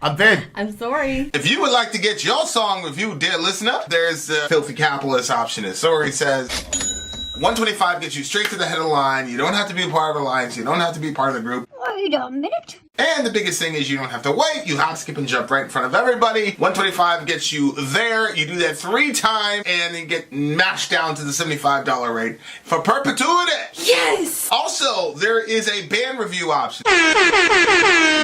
I'm Vin. I'm Sori. If you would like to get your song reviewed, dear listener, there's the filthy capitalist option. As Sori says, 125 gets you straight to the head of the line. You don't have to be a part of the alliance. You don't have to be part of the group. Wait a minute. And the biggest thing is you don't have to wait. You hop, skip, and jump right in front of everybody. 125 gets you there. You do that 3 times, and then get mashed down to the $75 rate for perpetuity. Yes! Also, there is a band review option.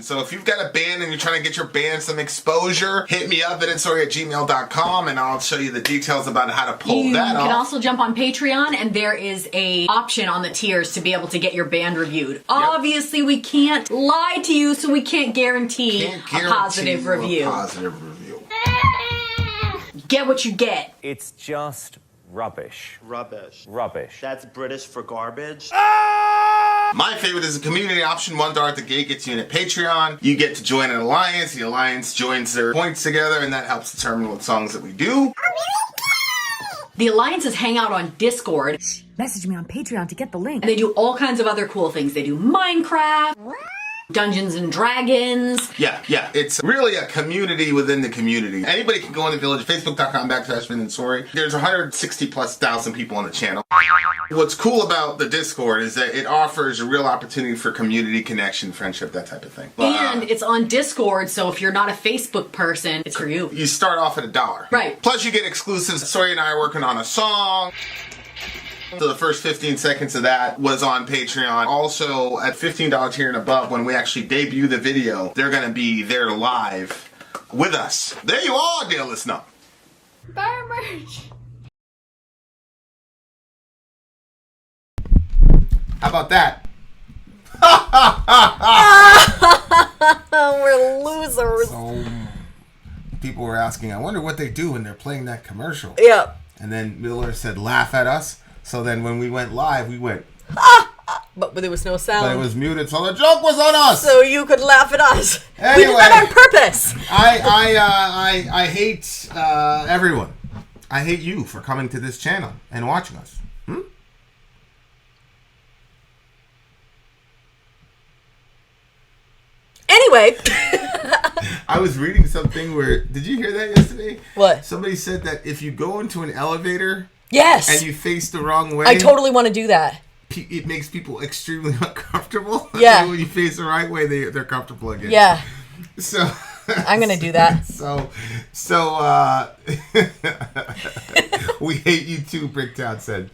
So if you've got a band and you're trying to get your band some exposure, hit me up at vinsori@gmail.com, and I'll show you the details about how to pull that off. You can also jump on Patreon, and there is a option on the tiers to be able to get your band reviewed. Yep. Obviously, we can't lie to you, so we can't guarantee a positive review. Get what you get. It's just rubbish. Rubbish. Rubbish. That's British for garbage. My favorite is the community option. $1 at the gate gets you in at Patreon. You get to join an alliance. The alliance joins their points together, and that helps determine what songs that we do. The alliances hang out on Discord. Message me on Patreon to get the link. And they do all kinds of other cool things. They do Minecraft, Dungeons and Dragons. Yeah. It's really a community within the community. Anybody can go on the Village, Facebook.com/Vin and Sori. There's 160,000+ people on the channel. What's cool about the Discord is that it offers a real opportunity for community connection, friendship, that type of thing. And it's on Discord, so if you're not a Facebook person, it's for you. You start off at $1. Right. Plus you get exclusives. Sori and I are working on a song. So the first 15 seconds of that was on Patreon. Also, at $15 tier and above, when we actually debut the video, they're going to be there live with us. There you are, dear listener. Buy our merch. How about that? We're losers. So, people were asking, I wonder what they do when they're playing that commercial. Yep. And then Miller said, laugh at us. So then when we went live, we went, But there was no sound. but it was muted, so the joke was on us. So you could laugh at us. Anyway, We did that on purpose. I hate everyone. I hate you for coming to this channel and watching us. Anyway. I was reading something where, did you hear that yesterday? What? Somebody said that if you go into an elevator Yes. and you face the wrong way, I totally want to do that. it makes people extremely uncomfortable. Yeah. And when you face the right way, they're comfortable again. Yeah. So I'm going to do that. So we hate you too, Bricktown said.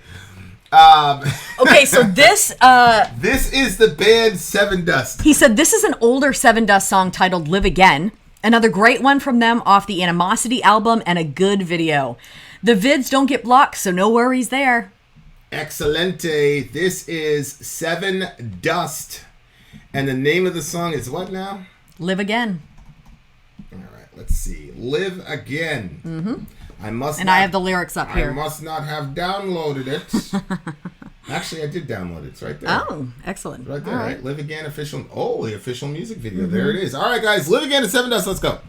Okay, so this This is the band Sevendust. he said this is an older Sevendust song titled Live Again. Another great one from them off the Animosity album and a good video. The vids don't get blocked, so no worries there. Excelente. This is Sevendust. And the name of the song is what now? Live Again. All right, let's see. Live Again. Mm-hmm. I have the lyrics up here. I must not have downloaded it. Actually, I did download it. It's right there. Oh, excellent. Right there, All right? Live Again official. Oh, the official music video. There it is. All right, guys. Live Again to Sevendust. Let's go.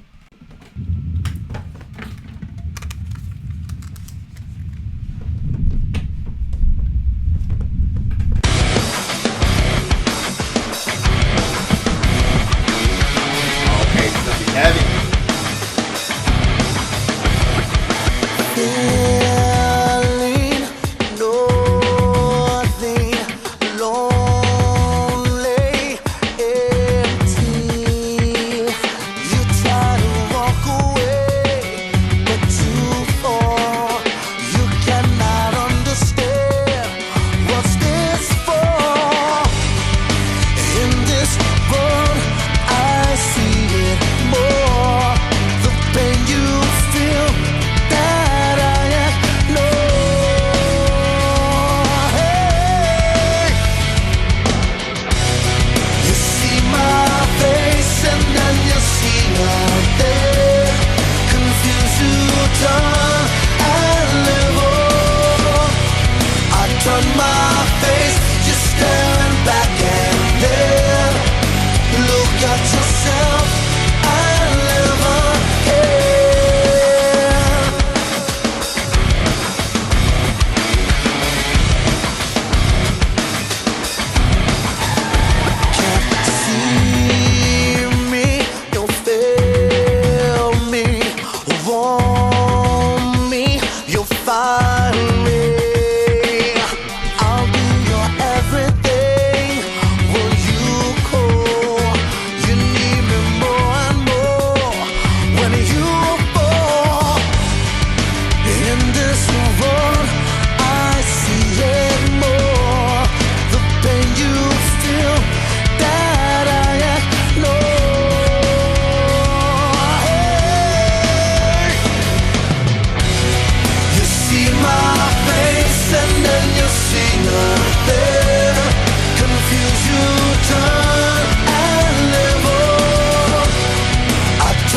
Okay, it's gonna be heavy. In this world, I see it more.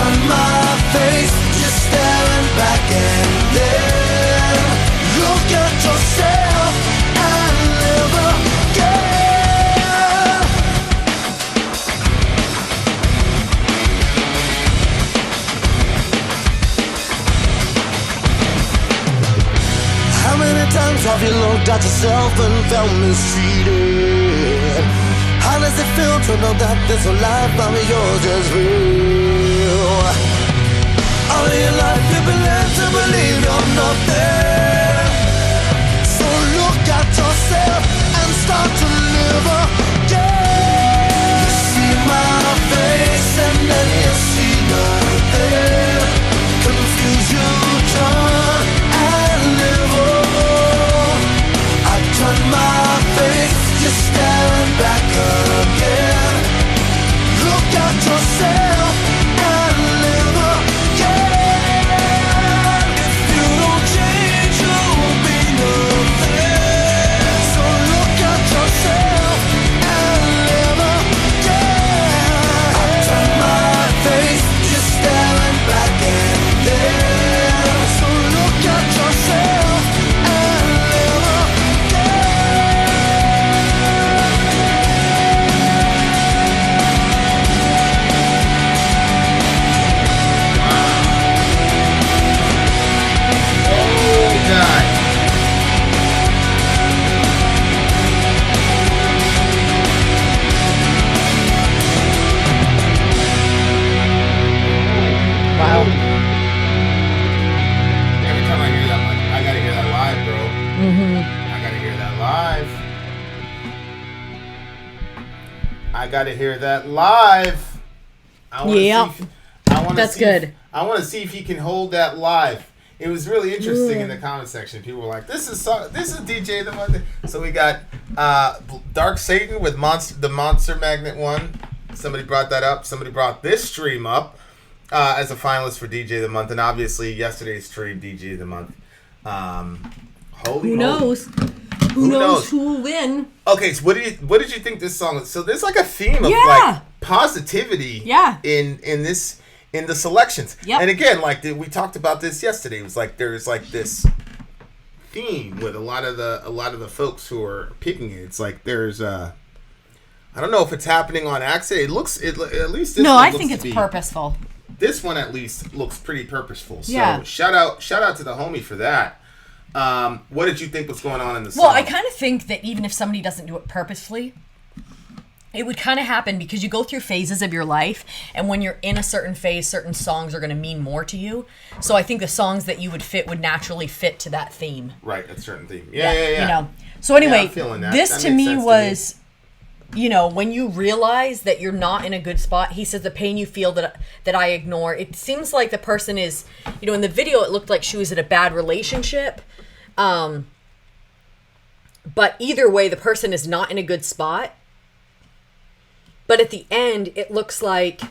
turn my face, just staring back at them. Look at yourself and live again. How many times have you looked at yourself and felt mistreated? How does it feel to know that this whole life of yours is real? All of your life you've been led to believe you're nothing. So look at yourself and start to live again. You see my face and then you see nothing. Confuse you, turn and live on. I turn my face, just staring back again. Look at yourself and live again. If you don't change, you'll be nothing. So look at yourself and live again. I turn my face, just staring back at them. So look at yourself and live Oh, God. Wow. Every time I hear that, I'm like, I gotta hear that live, bro. I gotta hear that live. I gotta hear that live. I wanna Yep. see I wanna That's see good. I want to see if he can hold that live. It was really interesting in the comment section. People were like, "This is DJ the Month." So we got Dark Satan with the Monster Magnet one. Somebody brought that up. Somebody brought this stream up as a finalist for DJ of the Month, and obviously yesterday's stream DJ of the Month. Who knows? Who knows who will win? Okay, so what did you think this song? So there's like a theme of Yeah. like positivity. Yeah. In the selections. Yep. And again, like we talked about this yesterday. It was like there's like this theme with a lot of the folks who are picking it. It's like there's I don't know if it's happening on accident. At least this No, one I looks think to it's be- purposeful. This one at least looks pretty purposeful. So Yeah. shout out to the homie for that. What did you think was going on in the song? Well, I kind of think that even if somebody doesn't do it purposefully, it would kind of happen because you go through phases of your life, and when you're in a certain phase, certain songs are going to mean more to you. So I think the songs that you would naturally fit to that theme. Right, a certain theme. Yeah. You know. So anyway, I'm feeling that. this That to makes me sense to was, you know, when you realize that you're not in a good spot. He says the pain you feel that I ignore. It seems like the person is, you know, in the video it looked like she was in a bad relationship. But either way, the person is not in a good spot. But at the end, it looks like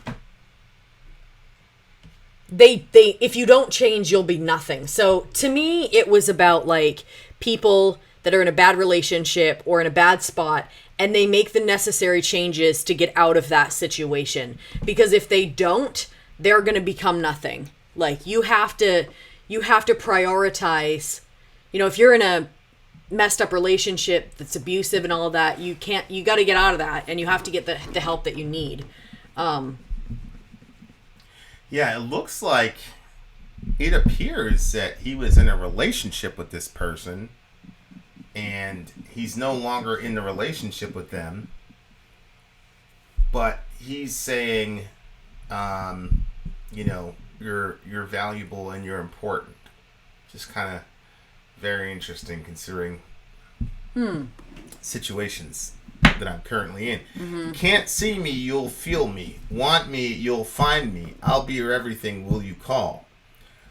they if you don't change, you'll be nothing. So to me, it was about like people that are in a bad relationship or in a bad spot, and they make the necessary changes to get out of that situation. Because if they don't, they're going to become nothing. Like you have to prioritize. You know, if you're in a messed up relationship that's abusive and all of that, you got to get out of that, and you have to get the help that you need. Yeah, it looks like it appears that he was in a relationship with this person and he's no longer in the relationship with them, but he's saying, you know, you're valuable and you're important. Just kind of very interesting considering situations that I'm currently in. Can't see me, you'll feel me. Want me, you'll find me. I'll be your everything, will you call?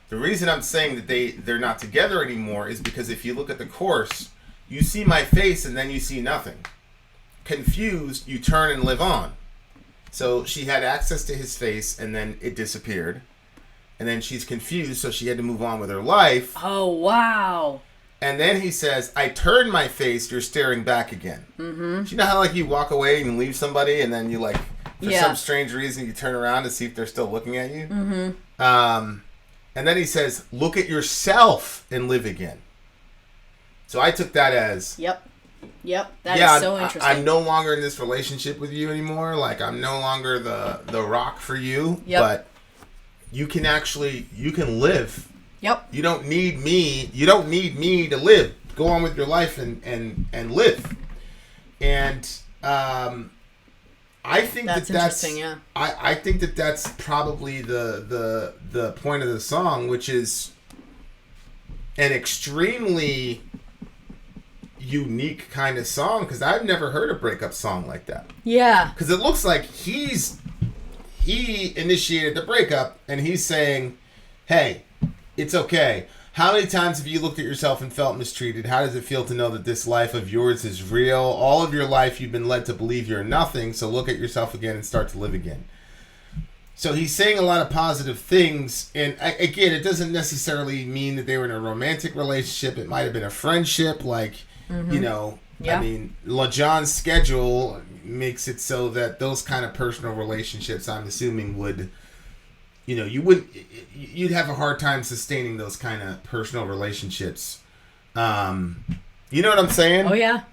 The reason I'm saying that they're not together anymore is because if you look at the chorus, you see my face and then you see nothing. Confused, you turn and live on. So she had access to his face and then it disappeared. And then she's confused, so she had to move on with her life. Oh, wow. And then he says, I turn my face, you're staring back again. Mm-hmm. Do you know how like you walk away and leave somebody and then you like For some strange reason, you turn around to see if they're still looking at you. And then he says, look at yourself and live again. So I took that as... Yep. That is so interesting. I'm no longer in this relationship with you anymore. Like, I'm no longer the rock for you. But you can live. Yep. You don't need me. You don't need me to live. Go on with your life and live. And I think that's interesting. Yeah. I think that's probably the point of the song, which is an extremely unique kind of song, because I've never heard a breakup song like that. Yeah. Because it looks like he initiated the breakup, and he's saying, hey, it's okay. How many times have you looked at yourself and felt mistreated? How does it feel to know that this life of yours is real? All of your life you've been led to believe you're nothing, so look at yourself again and start to live again. So he's saying a lot of positive things, and again, it doesn't necessarily mean that they were in a romantic relationship. It might have been a friendship, like... You know, I mean, LaJohn's schedule makes it so that those kind of personal relationships, I'm assuming, would, you know, you'd have a hard time sustaining those kind of personal relationships. You know what I'm saying? Oh yeah.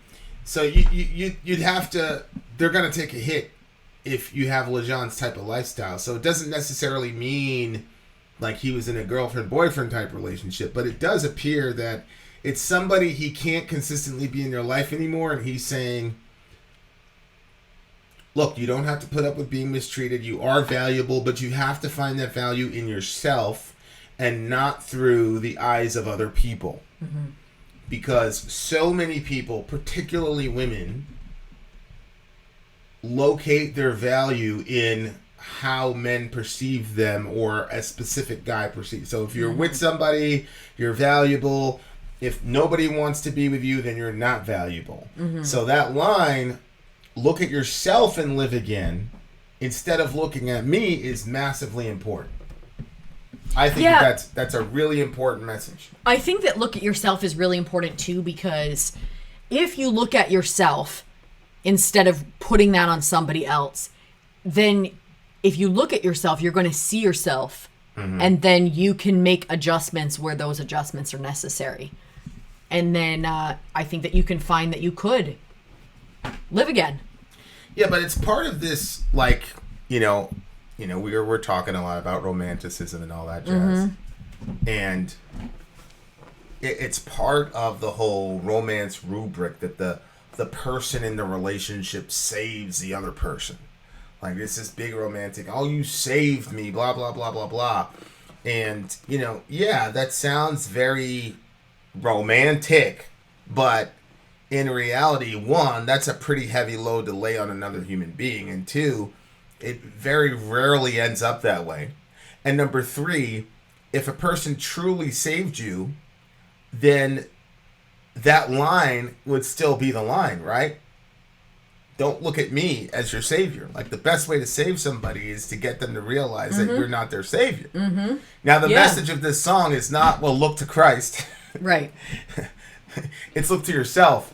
So you'd have to. They're gonna take a hit if you have LaJohn's type of lifestyle. So it doesn't necessarily mean like he was in a girlfriend-boyfriend type relationship, but it does appear that it's somebody he can't consistently be in your life anymore, and he's saying, look, you don't have to put up with being mistreated. You are valuable, but you have to find that value in yourself and not through the eyes of other people. Mm-hmm. Because so many people, particularly women, locate their value in how men perceive them or a specific guy perceives. So if you're with somebody, you're valuable. If nobody wants to be with you, then you're not valuable. Mm-hmm. So that line, look at yourself and live again, instead of looking at me, is massively important. I think that's a really important message. I think that look at yourself is really important too, because if you look at yourself instead of putting that on somebody else, then if you look at yourself, you're going to see yourself, and then you can make adjustments where those adjustments are necessary. And then I think that you can find that you could live again. Yeah, but it's part of this, like, we're talking a lot about romanticism and all that jazz. And it's part of the whole romance rubric that the person in the relationship saves the other person. Like, it's this big romantic, oh, you saved me, blah, blah, blah, blah, blah. And, that sounds very romantic, but in reality, one, that's a pretty heavy load to lay on another human being, and two, it very rarely ends up that way. And number three, if a person truly saved you, then that line would still be the line, right? Don't look at me as your savior. Like, the best way to save somebody is to get them to realize that you're not their savior. Now, the message of this song is not, well, look to Christ. Right. It's look to yourself.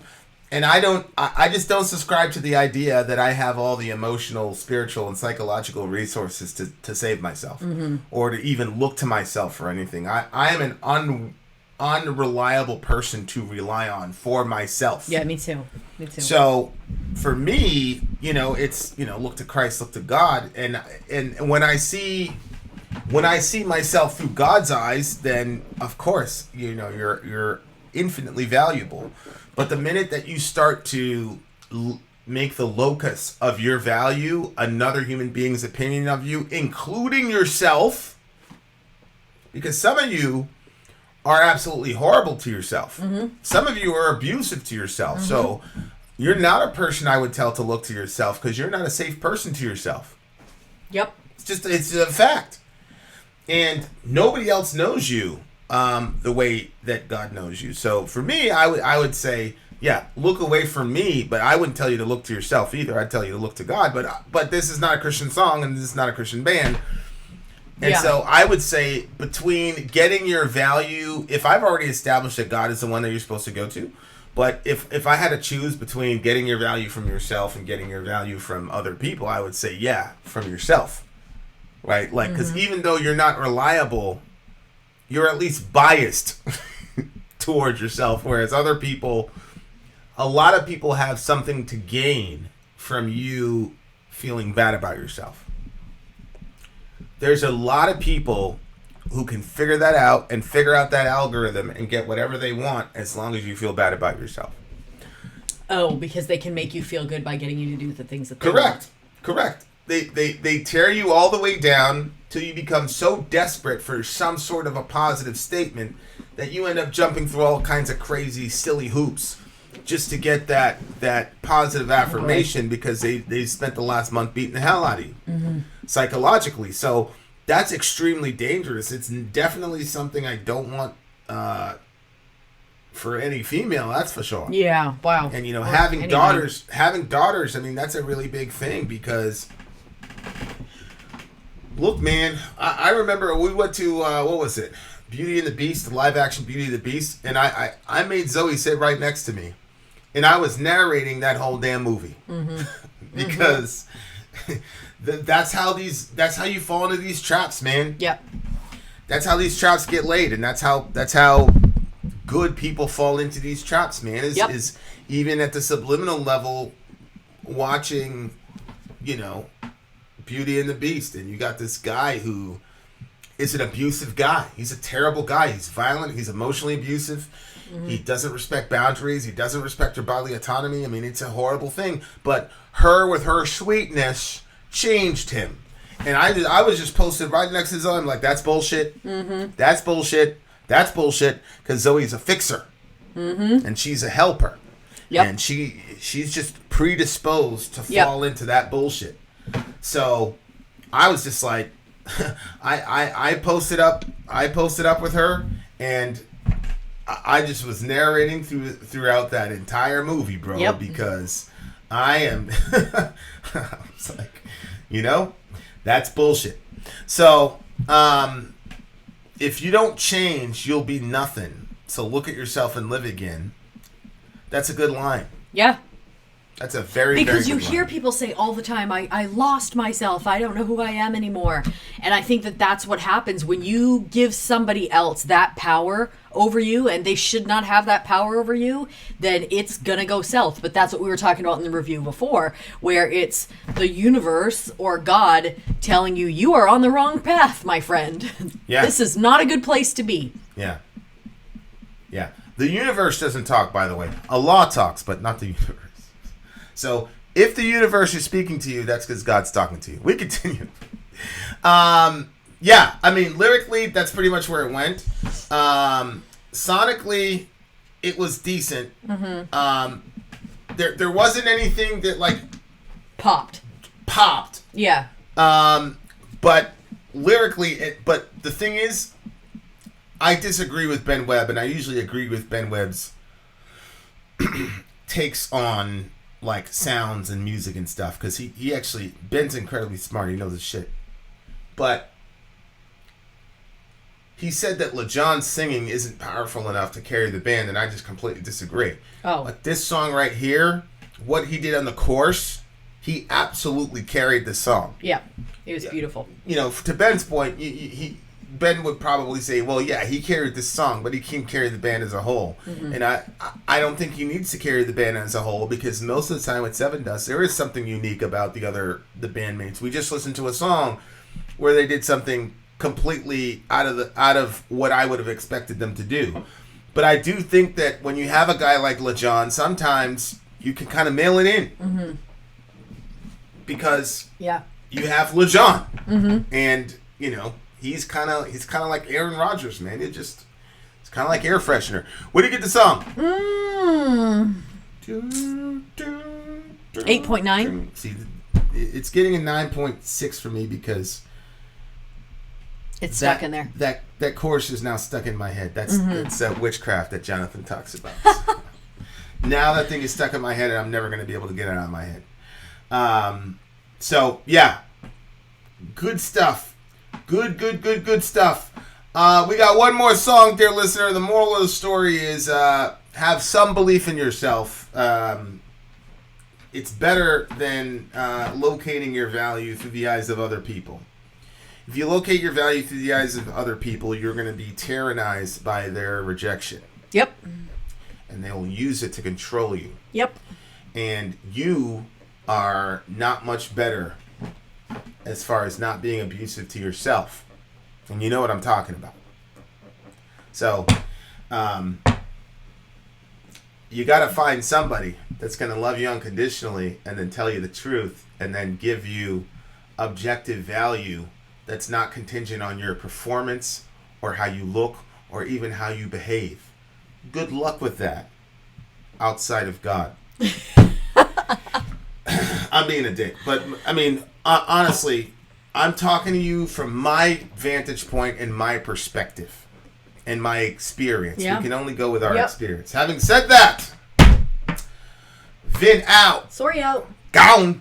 And I just don't subscribe to the idea that I have all the emotional, spiritual, and psychological resources to save myself or to even look to myself for anything. I am an unreliable person to rely on for myself. Yeah, me too. So for me, it's, look to Christ, look to God. And when I see myself through God's eyes, then of course, you're infinitely valuable. But the minute that you start to make the locus of your value another human being's opinion of you, including yourself, because some of you are absolutely horrible to yourself. Some of you are abusive to yourself. So you're not a person I would tell to look to yourself, because you're not a safe person to yourself. Yep. It's a fact. And nobody else knows you the way that God knows you. So for me, I would say, look away from me, but I wouldn't tell you to look to yourself either. I'd tell you to look to God. But this is not a Christian song, and this is not a Christian band. And so I would say, between getting your value, if I've already established that God is the one that you're supposed to go to, But if I had to choose between getting your value from yourself and getting your value from other people, I would say, yeah, from yourself. Right? Like, because even though you're not reliable, you're at least biased towards yourself. Whereas other people, a lot of people have something to gain from you feeling bad about yourself. There's a lot of people who can figure that out and figure out that algorithm and get whatever they want as long as you feel bad about yourself. Oh, because they can make you feel good by getting you to do the things that they want. Correct. They tear you all the way down till you become so desperate for some sort of a positive statement that you end up jumping through all kinds of crazy, silly hoops just to get that positive affirmation because they spent the last month beating the hell out of you psychologically. So that's extremely dangerous. It's definitely something I don't want for any female, that's for sure. Yeah, wow. And having daughters, I mean, that's a really big thing because look, man, I remember we went to what was it? Beauty and the Beast, the live action Beauty and the Beast, and I made Zoe sit right next to me. And I was narrating that whole damn movie. Because that's how you fall into these traps, man. Yep. That's how these traps get laid, and that's how good people fall into these traps, man. Is even at the subliminal level, watching, Beauty and the Beast, and you got this guy who is an abusive guy. He's a terrible guy. He's violent. He's emotionally abusive. He doesn't respect boundaries. He doesn't respect her bodily autonomy. I mean, it's a horrible thing. But her, with her sweetness, changed him. And I was just posted right next to Zoe. I'm like, that's bullshit. That's bullshit. That's bullshit. Because Zoe's a fixer. And she's a helper. Yep. And she's just predisposed to fall into that bullshit. So I was just like, I posted up with her, and I just was narrating throughout that entire movie, bro, because I am I was like, that's bullshit. So if you don't change, you'll be nothing. So look at yourself and live again. That's a good line. Yeah. That's a very, because very you good hear line. people say all the time, I lost myself. I don't know who I am anymore. And I think that's what happens when you give somebody else that power over you, and they should not have that power over you, then it's going to go south. But that's what we were talking about in the review before, where it's the universe or God telling you, you are on the wrong path, my friend. Yeah. This is not a good place to be. Yeah. Yeah. The universe doesn't talk, by the way. Allah talks, but not the universe. So, if the universe is speaking to you, that's because God's talking to you. We continue. Yeah, I mean, lyrically, that's pretty much where it went. Sonically, it was decent. There wasn't anything that, like... Popped. Yeah. But lyrically, but the thing is, I disagree with Ben Webb, and I usually agree with Ben Webb's takes on... like sounds and music and stuff, because he actually, Ben's incredibly smart. He knows his shit. But he said that LaJohn's singing isn't powerful enough to carry the band, and I just completely disagree. Oh. Like this song right here, what he did on the chorus, he absolutely carried the song. Yeah, it was beautiful. To Ben's point, Ben would probably say, well, yeah, he carried this song, but he can't carry the band as a whole. And I don't think he needs to carry the band as a whole, because most of the time with Sevendust, there is something unique about the bandmates. We just listened to a song where they did something completely out of what I would have expected them to do. But I do think that when you have a guy like LaJohn, sometimes you can kind of mail it in. Because you have LaJohn. And, he's kind of like Aaron Rodgers, man. It's kind of like air freshener. What do you get the song? 8.9. See, it's getting a 9.6 for me because it's stuck in there. That chorus is now stuck in my head. That's that witchcraft that Jonathan talks about. Now that thing is stuck in my head, and I'm never going to be able to get it out of my head. So yeah, good stuff. Good stuff. We got one more song, dear listener. The moral of the story is have some belief in yourself. It's better than locating your value through the eyes of other people. If you locate your value through the eyes of other people, you're going to be tyrannized by their rejection. Yep. And they will use it to control you. Yep. And you are not much better as far as not being abusive to yourself. And you know what I'm talking about. So, you got to find somebody that's going to love you unconditionally and then tell you the truth and then give you objective value that's not contingent on your performance or how you look or even how you behave. Good luck with that outside of God. I'm being a dick, but I mean, honestly, I'm talking to you from my vantage point and my perspective. And my experience. Yeah. We can only go with our experience. Having said that, Vin out. Sori out. Gone.